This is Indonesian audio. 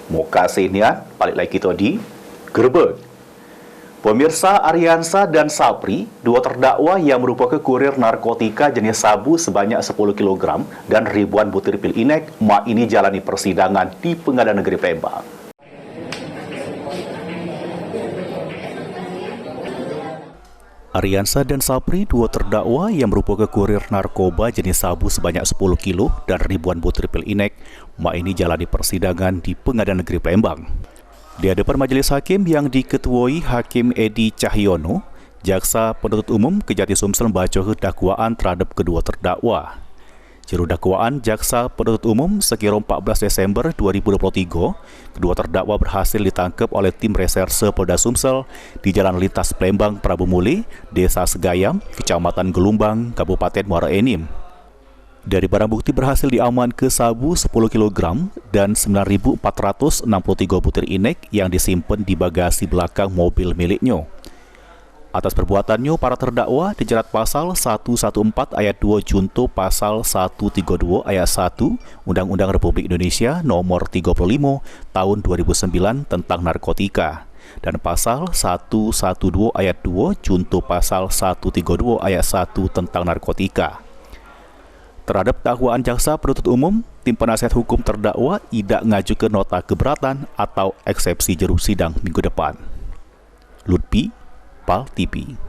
Mokasenya, balik lagi kita di gerbek. Pemirsa, Aryansa dan Sapri, dua terdakwa yang merupakan kurir narkotika jenis sabu sebanyak 10 kg dan ribuan butir pil inek, ini jalani persidangan di Pengadilan Negeri Palembang. Aryansa dan Sapri, dua terdakwa yang merupakan kurir narkoba jenis sabu sebanyak 10 kilo dan ribuan butir pil inek, ini jalani persidangan di Pengadilan Negeri Palembang. Di hadapan majelis hakim yang diketuai Hakim Edi Cahyono, Jaksa Penuntut Umum Kejati Sumsel membaca dakwaan terhadap kedua terdakwa. Juru dakwaan Jaksa Penuntut Umum sekira 14 Desember 2023, kedua terdakwa berhasil ditangkap oleh tim reserse Polda Sumsel di Jalan Lintas Palembang Prabu Muli, Desa Segayam, Kecamatan Gelumbang, Kabupaten Muara Enim. Dari barang bukti berhasil diamankan sabu 10 kg dan 9.463 butir inek yang disimpan di bagasi belakang mobil miliknya. Atas perbuatannya, para terdakwa dijerat pasal 114 ayat 2 junto pasal 132 ayat 1 Undang-Undang Republik Indonesia nomor 35 tahun 2009 tentang narkotika dan pasal 112 ayat 2 junto pasal 132 ayat 1 tentang narkotika. Terhadap dakwaan Jaksa Penuntut Umum, tim penasihat hukum terdakwa tidak ngajukan nota keberatan atau eksepsi juru sidang minggu depan. Lutfi, PAL TV.